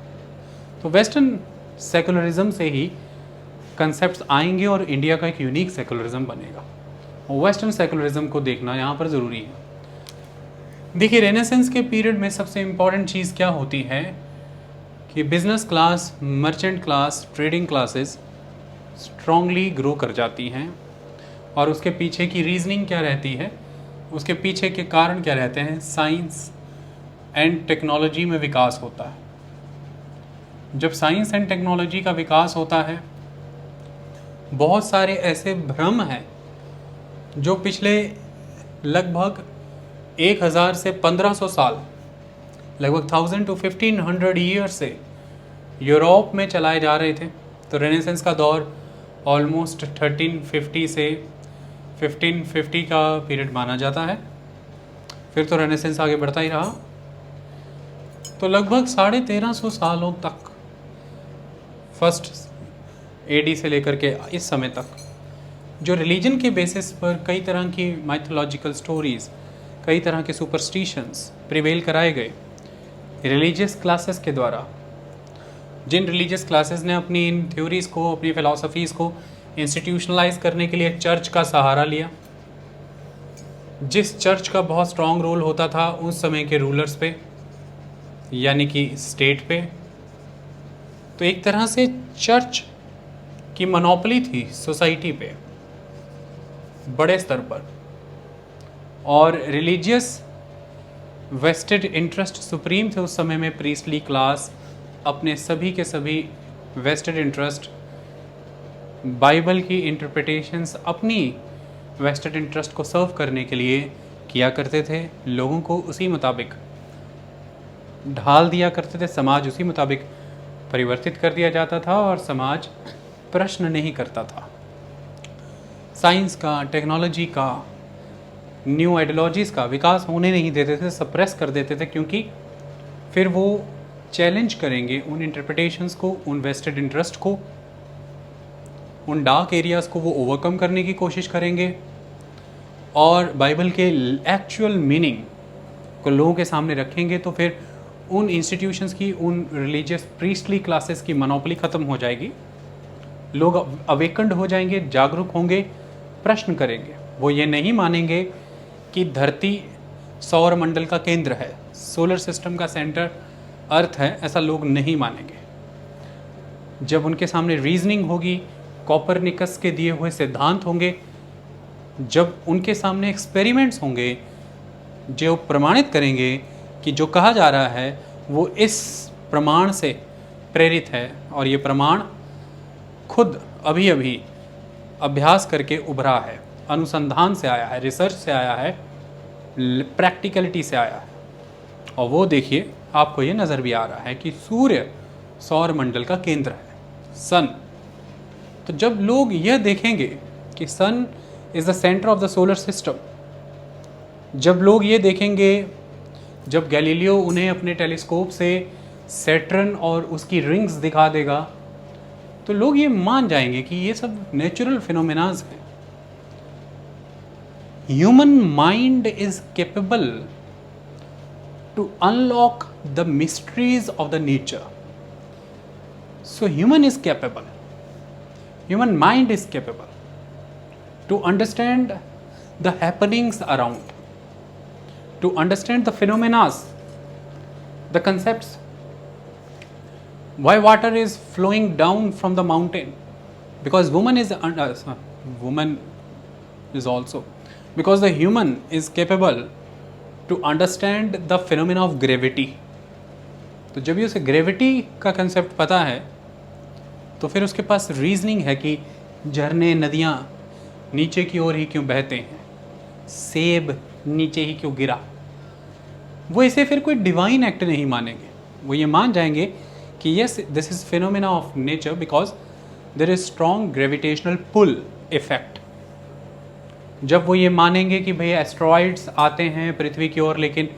तो वेस्टर्न सेकुलरिज्म से ही कंसेप्ट्स आएंगे और इंडिया का एक यूनिक सेकुलरिज्म बनेगा। वेस्टर्न सेकुलरिज्म को देखना यहाँ पर ज़रूरी है। देखिए, रेनेसेंस के पीरियड में सबसे इम्पॉर्टेंट चीज़ क्या होती है कि business class, merchant class, trading classes strongly grow कर जाती हैं, और उसके पीछे की रीजनिंग क्या रहती है, उसके पीछे के कारण क्या रहते हैं, साइंस एंड टेक्नोलॉजी में विकास होता है। जब साइंस एंड टेक्नोलॉजी का विकास होता है, बहुत सारे ऐसे भ्रम हैं जो पिछले लगभग 1000 से 1500 साल, लगभग 1000 to 1500 ईयर से यूरोप में चलाए जा रहे थे। तो रेनेसेंस का दौर ऑलमोस्ट 1350 से 1550 का पीरियड माना जाता है। फिर तो रेनेसेंस आगे बढ़ता ही रहा। तो लगभग 1350 सालों तक, फर्स्ट एडी से लेकर के इस समय तक, जो रिलीजन के बेसिस पर कई तरह की माइथोलॉजिकल स्टोरीज़, कई तरह के सुपरस्टिशंस प्रिवेल कराए गए रिलीजियस क्लासेस के द्वारा। जिन रिलीजियस क्लासेस ने अपनी इन थ्योरीज़ को, अपनी फ़िलासफ़ीज़ को इंस्टीट्यूशनलाइज करने के लिए चर्च का सहारा लिया, जिस चर्च का बहुत स्ट्रॉन्ग रोल होता था उस समय के रूलर्स पे, यानी कि स्टेट पे। तो एक तरह से चर्च की मोनोपोली थी सोसाइटी पे बड़े स्तर पर, और रिलीजियस वेस्टेड इंटरेस्ट सुप्रीम थे उस समय में। प्रीस्टली क्लास अपने सभी के सभी वेस्टेड इंटरेस्ट, बाइबल की इंटरप्रिटेशंस अपनी वेस्टेड इंटरेस्ट को सर्व करने के लिए किया करते थे, लोगों को उसी मुताबिक ढाल दिया करते थे, समाज उसी मुताबिक परिवर्तित कर दिया जाता था और समाज प्रश्न नहीं करता था। साइंस का, टेक्नोलॉजी का, न्यू आइडियोलॉजीज़ का विकास होने नहीं देते थे, सप्रेस कर देते थे, क्योंकि फिर वो चैलेंज करेंगे उन इंटरप्रिटेशंस को, उन वेस्टेड इंटरेस्ट को, उन डार्क एरियाज़ को वो ओवरकम करने की कोशिश करेंगे और बाइबल के एक्चुअल मीनिंग को लोगों के सामने रखेंगे। तो फिर उन इंस्टीट्यूशंस की, उन रिलीजियस प्रीस्टली क्लासेस की मोनोपोली ख़त्म हो जाएगी। लोग अवेकंड हो जाएंगे, जागरूक होंगे, प्रश्न करेंगे। वो ये नहीं मानेंगे कि धरती सौर मंडल का केंद्र है, सोलर सिस्टम का सेंटर अर्थ है, ऐसा लोग नहीं मानेंगे। जब उनके सामने रीजनिंग होगी, कॉपरनिकस के दिए हुए सिद्धांत होंगे, जब उनके सामने एक्सपेरिमेंट्स होंगे जो प्रमाणित करेंगे कि जो कहा जा रहा है वो इस प्रमाण से प्रेरित है और ये प्रमाण खुद अभी अभी अभ्यास करके उभरा है, अनुसंधान से आया है, रिसर्च से आया है, प्रैक्टिकलिटी से आया है। और वो देखिए, आपको ये नज़र भी आ रहा है कि सूर्य सौर मंडल का केंद्र है, सन। तो जब लोग यह देखेंगे कि sun is the centre of the solar system, जब लोग ये देखेंगे, जब गैलीलियो उन्हें अपने टेलीस्कोप से सैटर्न और उसकी रिंग्स दिखा देगा, तो लोग ये मान जाएंगे कि ये सब नेचुरल फिनोमेनाज हैं। Human mind is capable to unlock the mysteries of the nature. So human is capable, human mind is capable to understand the happenings around, to understand the phenomena, the concepts. Why water is flowing down from the mountain? Because woman is also, because the human is capable to understand the phenomena of gravity. तो जब ये उसे gravity का concept पता है तो फिर उसके पास रीजनिंग है कि झरने, नदियाँ नीचे की ओर ही क्यों बहते हैं, सेब नीचे ही क्यों गिरा। वो इसे फिर कोई डिवाइन एक्ट नहीं मानेंगे, वो ये मान जाएंगे कि yes, this is phenomena of nature because there is strong gravitational pull effect. जब वो ये मानेंगे कि भाई एस्ट्रॉइड्स आते हैं पृथ्वी की ओर, लेकिन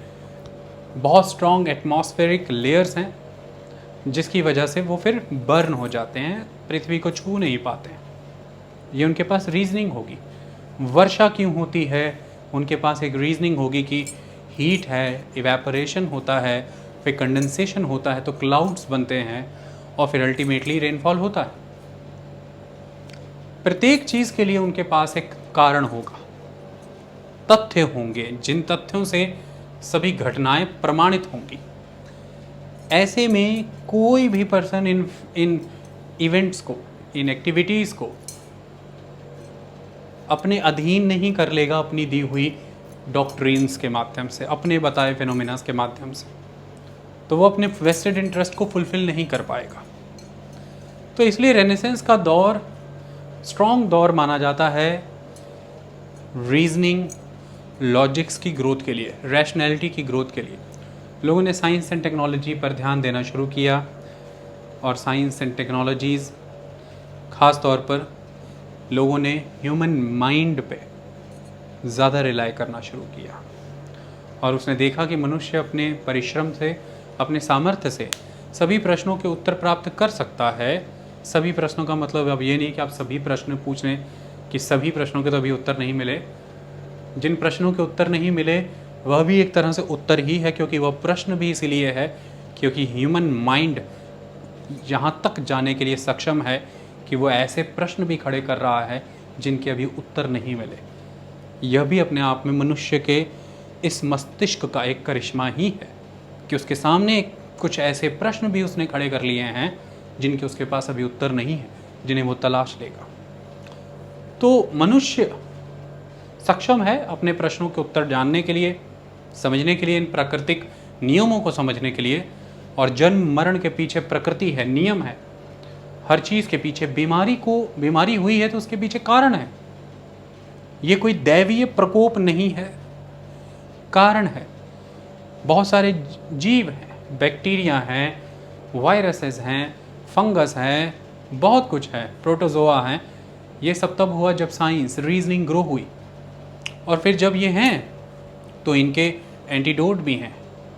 बहुत स्ट्रॉन्ग एटमॉस्फेरिक लेयर्स हैं जिसकी वजह से वो फिर बर्न हो जाते हैं, पृथ्वी को छू नहीं पाते हैं, ये उनके पास रीजनिंग होगी। वर्षा क्यों होती है, उनके पास एक रीजनिंग होगी कि हीट है, इवेपोरेशन होता है, फिर कंडेंसेशन होता है तो क्लाउड्स बनते हैं और फिर अल्टीमेटली रेनफॉल होता है। प्रत्येक चीज़ के लिए उनके पास एक कारण होगा, तथ्य होंगे, जिन तथ्यों से सभी घटनाएं प्रमाणित होंगी। ऐसे में कोई भी पर्सन इन इवेंट्स को, इन एक्टिविटीज़ को अपने अधीन नहीं कर लेगा अपनी दी हुई डॉक्ट्रिन्स के माध्यम से, अपने बताए फिनोमिनास के माध्यम से, तो वो अपने वेस्टेड इंटरेस्ट को फुलफिल नहीं कर पाएगा। तो इसलिए रेनेसेंस का दौर स्ट्रॉन्ग दौर माना जाता है रीजनिंग, लॉजिक्स की ग्रोथ के लिए, रैशनैलिटी की ग्रोथ के लिए। लोगों ने साइंस एंड टेक्नोलॉजी पर ध्यान देना शुरू किया और साइंस एंड टेक्नोलॉजीज़ ख़ास तौर पर लोगों ने ह्यूमन माइंड पे ज़्यादा रिलाई करना शुरू किया और उसने देखा कि मनुष्य अपने परिश्रम से, अपने सामर्थ्य से सभी प्रश्नों के उत्तर प्राप्त कर सकता है। सभी प्रश्नों का मतलब अब ये नहीं कि आप सभी प्रश्न पूछ लें कि सभी प्रश्नों के तो अभी उत्तर नहीं मिले। जिन प्रश्नों के उत्तर नहीं मिले वह भी एक तरह से उत्तर ही है, क्योंकि वह प्रश्न भी इसीलिए है क्योंकि ह्यूमन माइंड यहाँ तक जाने के लिए सक्षम है कि वो ऐसे प्रश्न भी खड़े कर रहा है जिनके अभी उत्तर नहीं मिले। यह भी अपने आप में मनुष्य के इस मस्तिष्क का एक करिश्मा ही है कि उसके सामने कुछ ऐसे प्रश्न भी उसने खड़े कर लिए हैं जिनके उसके पास अभी उत्तर नहीं है, जिन्हें वो तलाश लेगा। तो मनुष्य सक्षम है अपने प्रश्नों के उत्तर जानने के लिए, समझने के लिए, इन प्राकृतिक नियमों को समझने के लिए। और जन्म मरण के पीछे प्रकृति है, नियम है। हर चीज़ के पीछे बीमारी हुई है तो उसके पीछे कारण है। ये कोई दैवीय प्रकोप नहीं है, कारण है। बहुत सारे जीव हैं, बैक्टीरिया हैं, वायरसेस हैं, फंगस हैं, बहुत कुछ है, प्रोटोजोआ हैं। ये सब तब हुआ जब साइंस रीजनिंग ग्रो हुई। और फिर जब ये हैं तो इनके एंटीडोट भी हैं,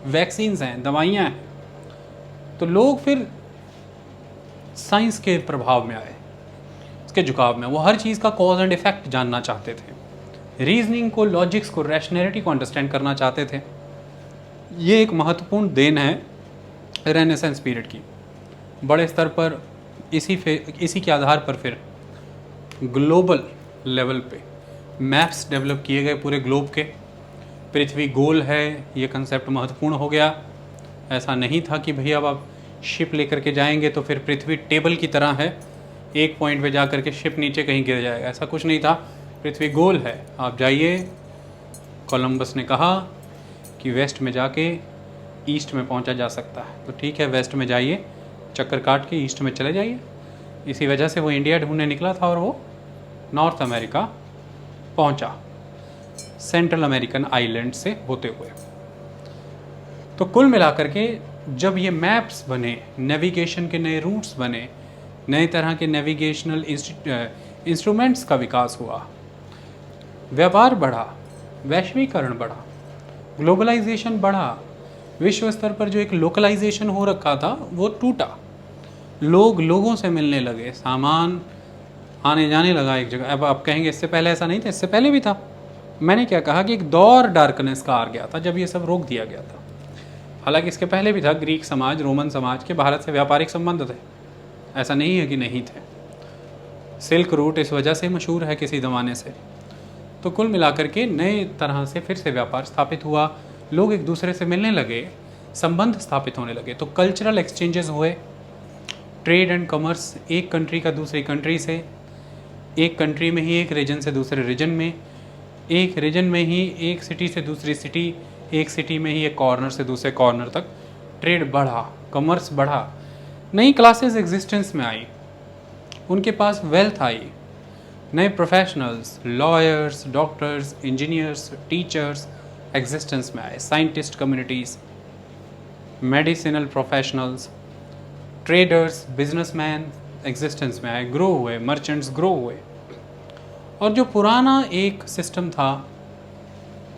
वैक्सीन्स हैं, दवाइयाँ हैं। तो लोग फिर साइंस के प्रभाव में आए, इसके झुकाव में। वो हर चीज़ का कॉज एंड इफेक्ट जानना चाहते थे, रीजनिंग को, लॉजिक्स को, रैशनैलिटी को अंडरस्टैंड करना चाहते थे। ये एक महत्वपूर्ण देन है रेनेसेंस पीरियड की। बड़े स्तर पर इसी के आधार पर फिर ग्लोबल लेवल पे मैप्स डेवलप किए गए पूरे ग्लोब के। पृथ्वी गोल है, ये कंसेप्ट महत्वपूर्ण हो गया। ऐसा नहीं था कि भैया अब आप शिप लेकर के जाएंगे तो फिर पृथ्वी टेबल की तरह है, एक पॉइंट पे जा कर के शिप नीचे कहीं गिर जाएगा, ऐसा कुछ नहीं था। पृथ्वी गोल है, आप जाइए। कोलंबस ने कहा कि वेस्ट में जाके ईस्ट में पहुंचा जा सकता है, तो ठीक है, वेस्ट में जाइए, चक्कर काट के ईस्ट में चले जाइए। इसी वजह से वो इंडिया ढूंढने निकला था और वो नॉर्थ अमेरिका पहुंचा, सेंट्रल अमेरिकन आइलैंड से होते हुए। तो कुल मिलाकर के जब ये मैप्स बने, नेविगेशन के नए रूट्स बने, नए तरह के नेविगेशनल इंस्ट्रूमेंट्स का विकास हुआ, व्यापार बढ़ा, वैश्वीकरण बढ़ा, ग्लोबलाइजेशन बढ़ा, विश्व स्तर पर जो एक लोकलाइजेशन हो रखा था वो टूटा, लोग लोगों से मिलने लगे, सामान आने जाने लगा एक जगह। अब आप कहेंगे इससे पहले ऐसा नहीं था, इससे पहले भी था। मैंने क्या कहा कि एक दौर डार्कनेस का आ गया था जब ये सब रोक दिया गया था। हालांकि इसके पहले भी था, ग्रीक समाज, रोमन समाज के भारत से व्यापारिक संबंध थे, ऐसा नहीं है कि नहीं थे। सिल्क रूट इस वजह से मशहूर है किसी ज़माने से। तो कुल मिलाकर के नए तरह से फिर से व्यापार स्थापित हुआ, लोग एक दूसरे से मिलने लगे, संबंध स्थापित होने लगे। तो कल्चरल एक्सचेंजेस हुए, ट्रेड एंड कॉमर्स, एक कंट्री का दूसरी कंट्री से, एक कंट्री में ही एक रीजन से दूसरे रीजन में, एक रीजन में ही एक सिटी से दूसरी सिटी, एक सिटी में ही एक कॉर्नर से दूसरे कॉर्नर तक ट्रेड बढ़ा, कॉमर्स बढ़ा, नई क्लासेस एग्जिस्टेंस में आई, उनके पास वेल्थ आई, नए professionals, lawyers, doctors, engineers, teachers existence में आए, scientist communities, medicinal professionals, traders, businessman existence में आए, ग्रो हुए, मर्चेंट्स ग्रो हुए। और जो पुराना एक सिस्टम था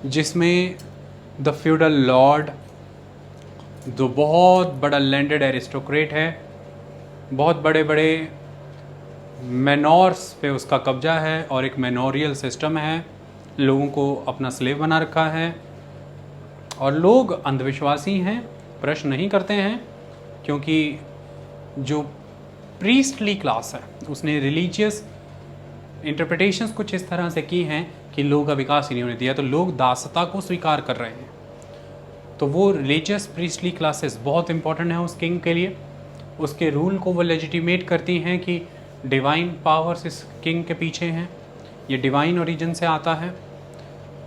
जिसमें द फ्यूडल लॉर्ड, जो बहुत बड़ा लैंडेड एरिस्टोक्रेट है, बहुत बड़े बड़े मैनोर्स पे उसका कब्जा है और एक मैनोरियल सिस्टम है, लोगों को अपना स्लेव बना रखा है। और लोग अंधविश्वासी हैं, प्रश्न नहीं करते हैं, क्योंकि जो प्रीस्टली क्लास है उसने रिलीजियस इंटरप्रिटेशंस कुछ इस तरह से की हैं कि लोगों का विकास ही नहीं होने दिया, तो लोग दासता को स्वीकार कर रहे हैं। तो वो रिलीजियस प्रीस्टली क्लासेस बहुत इंपॉर्टेंट है उस किंग के लिए, उसके रूल को वो लेजिटिमेट करती हैं कि डिवाइन पावर्स इस किंग के पीछे हैं, ये डिवाइन ओरिजिन से आता है।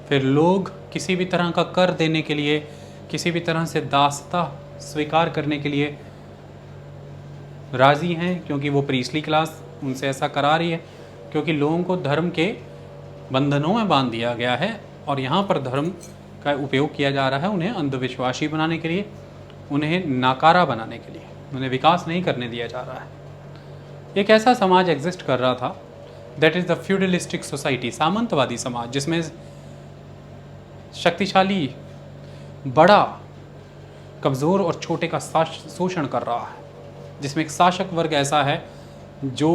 फिर लोग किसी भी तरह का कर देने के लिए, किसी भी तरह से दासता स्वीकार करने के लिए राज़ी हैं, क्योंकि वो प्रीस्टली क्लास उनसे ऐसा करा रही है, क्योंकि लोगों को धर्म के बंधनों में बांध दिया गया है और यहाँ पर धर्म का उपयोग किया जा रहा है उन्हें अंधविश्वासी बनाने के लिए, उन्हें नाकारा बनाने के लिए, उन्हें विकास नहीं करने दिया जा रहा है। एक ऐसा समाज एग्जिस्ट कर रहा था, that is the feudalistic society, सामंतवादी समाज, जिसमें शक्तिशाली बड़ा कमज़ोर और छोटे का शोषण कर रहा है, जिसमें एक शासक वर्ग ऐसा है जो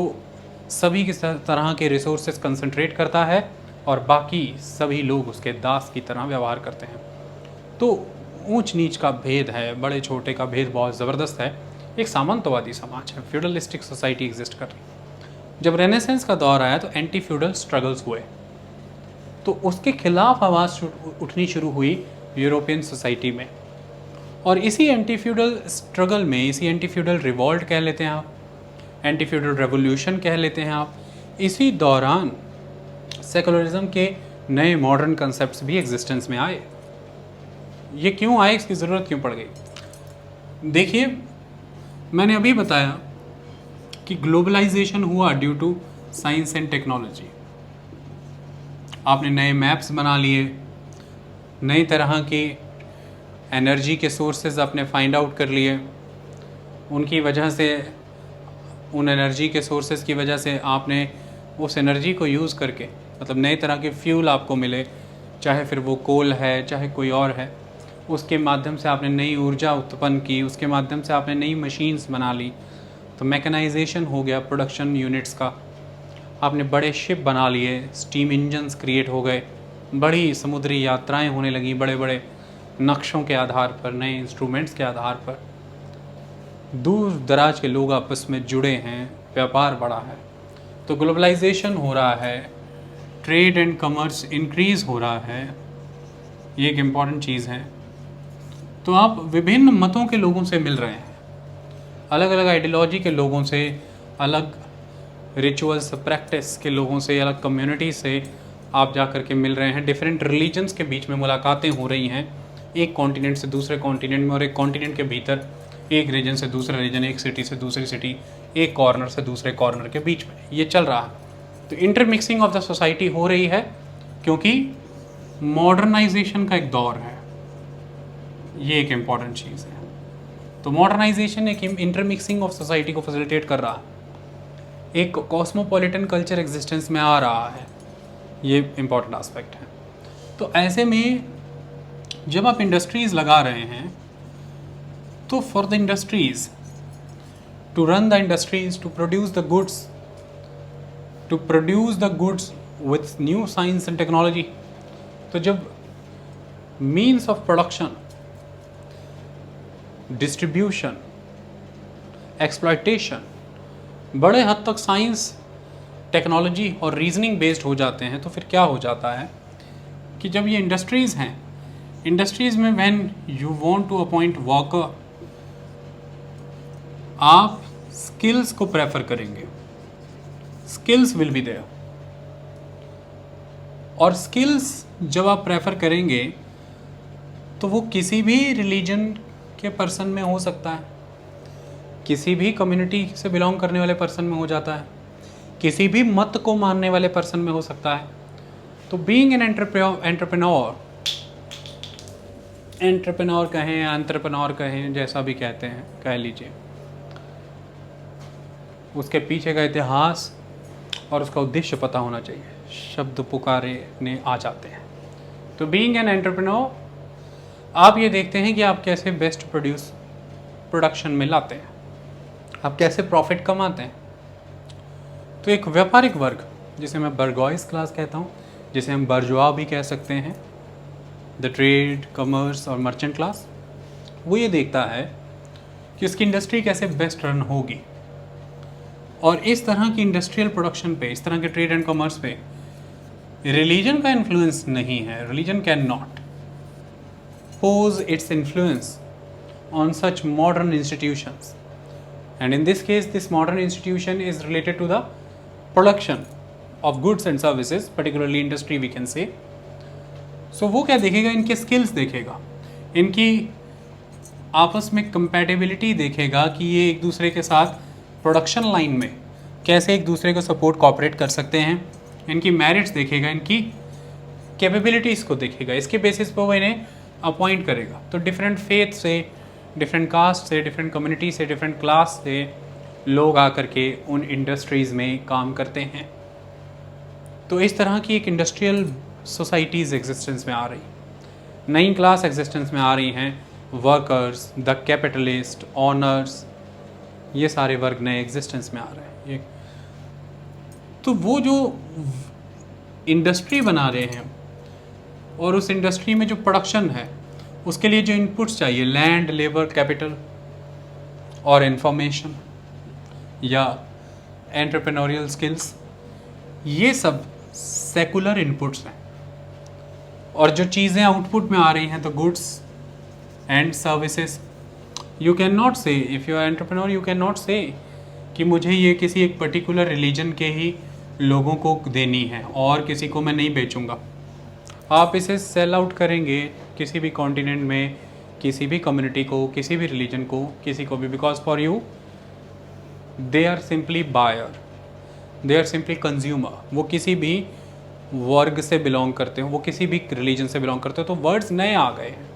सभी की तरह के रिसोर्सेज कंसंट्रेट करता है और बाकी सभी लोग उसके दास की तरह व्यवहार करते हैं। तो ऊंच नीच का भेद है, बड़े छोटे का भेद बहुत ज़बरदस्त है। एक सामंतवादी समाज है, फ्यूडलिस्टिक सोसाइटी एग्जिस्ट कर रही। जब रेनेसेंस का दौर आया तो एंटी फ्यूडल स्ट्रगल्स हुए, तो उसके खिलाफ आवाज़ उठनी शुरू हुई यूरोपियन सोसाइटी में। और इसी एंटी फ्यूडल स्ट्रगल में, इसी एंटी फ्यूडल रिवॉल्ट कह लेते हैं आप, एंटी फ्यूडल रेवोल्यूशन कह लेते हैं आप, इसी दौरान सेकुलरिज्म के नए मॉडर्न कंसेप्ट्स भी एग्जिस्टेंस में आए। ये क्यों आए, इसकी ज़रूरत क्यों पड़ गई? देखिए, मैंने अभी बताया कि ग्लोबलाइजेशन हुआ due to science and technology. आपने नए मैप्स बना लिए, नई तरह के एनर्जी के सोर्सेज आपने फाइंड आउट कर लिए, उनकी वजह से, उन एनर्जी के सोर्सेज की वजह से आपने उस एनर्जी को यूज़ करके, मतलब नए तरह के फ्यूल आपको मिले, चाहे फिर वो कोल है चाहे कोई और है, उसके माध्यम से आपने नई ऊर्जा उत्पन्न की, उसके माध्यम से आपने नई मशीन्स बना ली। तो मैकेनाइजेशन हो गया प्रोडक्शन यूनिट्स का, आपने बड़े शिप बना लिए, स्टीम इंजन्स क्रिएट हो गए, बड़ी समुद्री यात्राएं होने लगी, बड़े बड़े नक्शों के आधार पर, नए इंस्ट्रूमेंट्स के आधार पर, दूर दराज के लोग आपस में जुड़े हैं, व्यापार बढ़ा है। तो ग्लोबलाइजेशन हो रहा है, ट्रेड एंड कमर्स इंक्रीज़ हो रहा है, ये एक इम्पॉर्टेंट चीज़ है। तो आप विभिन्न मतों के लोगों से मिल रहे हैं, अलग अलग आइडियोलॉजी के लोगों से, अलग रिचुअल्स प्रैक्टिस के लोगों से, अलग कम्युनिटी से आप जा कर के मिल रहे हैं। डिफरेंट रिलीजन्स के बीच में मुलाकातें हो रही हैं, एक कॉन्टिनेंट से दूसरे कॉन्टिनेंट में, और एक कॉन्टिनेंट के भीतर एक रीजन से दूसरा रीजन, एक सिटी से दूसरी सिटी, एक कॉर्नर से दूसरे कॉर्नर के बीच में ये चल रहा है। तो इंटरमिक्सिंग ऑफ द सोसाइटी हो रही है क्योंकि मॉडर्नाइजेशन का एक दौर है, ये एक इम्पॉर्टेंट चीज़ है। तो मॉडर्नाइजेशन एक इंटरमिक्सिंग ऑफ सोसाइटी को फैसिलिटेट कर रहा है, एक कॉस्मोपॉलिटन कल्चर एग्जिस्टेंस में आ रहा है, ये इम्पॉर्टेंट एस्पेक्ट है। तो ऐसे में जब आप इंडस्ट्रीज़ लगा रहे हैं तो for the industries to run the industries, to produce the goods with new science and technology, तो जब means of production, distribution, exploitation बड़े हद तक साइंस, टेक्नोलॉजी और रीजनिंग बेस्ड हो जाते हैं, तो फिर क्या हो जाता है कि जब ये इंडस्ट्रीज़ हैं, इंडस्ट्रीज़ में when you want to appoint worker, आप स्किल्स को प्रेफर करेंगे, स्किल्स विल बी देयर। और स्किल्स जब आप प्रेफर करेंगे तो वो किसी भी रिलीजन के पर्सन में हो सकता है, किसी भी कम्युनिटी से बिलोंग करने वाले पर्सन में हो जाता है, किसी भी मत को मानने वाले पर्सन में हो सकता है। तो बीइंग एन एंटरप्रेन्योर कहें, एंटरप्रेन्योर कहें, जैसा भी कहते हैं कह लीजिए, उसके पीछे का इतिहास और उसका उद्देश्य पता होना चाहिए, शब्द पुकारने आ जाते हैं। तो बीइंग एन एंटरप्रेन्योर, आप ये देखते हैं कि आप कैसे बेस्ट प्रोडक्शन में लाते हैं, आप कैसे प्रॉफिट कमाते हैं। तो एक व्यापारिक वर्ग, जिसे मैं बर्गॉइस क्लास कहता हूँ, जिसे हम बर्जुआ भी कह सकते हैं, द ट्रेड, कॉमर्स और मर्चेंट क्लास, वो ये देखता है कि उसकी इंडस्ट्री कैसे बेस्ट रन होगी। और इस तरह की इंडस्ट्रियल प्रोडक्शन पे, इस तरह के ट्रेड एंड कॉमर्स पे रिलीजन का इन्फ्लुएंस नहीं है। Religion can not pose its influence on such modern institutions, and in this case this modern institution is related to the production of goods and services, particularly industry we can say. So वो क्या देखेगा, इनके skills देखेगा, इनकी आपस में compatibility देखेगा कि ये एक दूसरे के साथ प्रोडक्शन लाइन में कैसे एक दूसरे को सपोर्ट कॉपरेट कर सकते हैं, इनकी मेरिट्स देखेगा, इनकी कैपेबिलिटीज़ को देखेगा, इसके बेसिस पर वो इन्हें अपॉइंट करेगा। तो डिफरेंट फेथ से, डिफरेंट कास्ट से, डिफरेंट कम्युनिटी से, डिफरेंट क्लास से लोग आकर के उन इंडस्ट्रीज़ में काम करते हैं। तो इस तरह की एक इंडस्ट्रियल सोसाइटीज़ एग्जिस्टेंस में आ रही, नई क्लास एग्जिस्टेंस में आ रही हैं, वर्कर्स, द कैपिटलिस्ट, ऑनर्स, ये सारे वर्ग नए एग्जिस्टेंस में आ रहे हैं। ये तो वो जो इंडस्ट्री बना रहे हैं और उस इंडस्ट्री में जो प्रोडक्शन है उसके लिए जो इनपुट्स चाहिए, लैंड, लेबर, कैपिटल और इंफॉर्मेशन या एंटरप्रेन्योरियल स्किल्स, ये सब सेकुलर इनपुट्स हैं। और जो चीज़ें आउटपुट में आ रही हैं, तो goods and services, you can not say, if you are entrepreneur, you can not say कि मुझे ये किसी एक पर्टिकुलर रिलीजन के ही लोगों को देनी है और किसी को मैं नहीं बेचूंगा। आप इसे सेल आउट करेंगे किसी भी कॉन्टिनेंट में, किसी भी कम्युनिटी को, किसी भी रिलीजन को, किसी को भी, because for you they are simply buyer, they are simply consumer. वो किसी भी वर्ग से बिलोंग करते हो, वो किसी भी रिलीजन से बिलोंग करते हो। तो वर्ड्स नए आ गए हैं,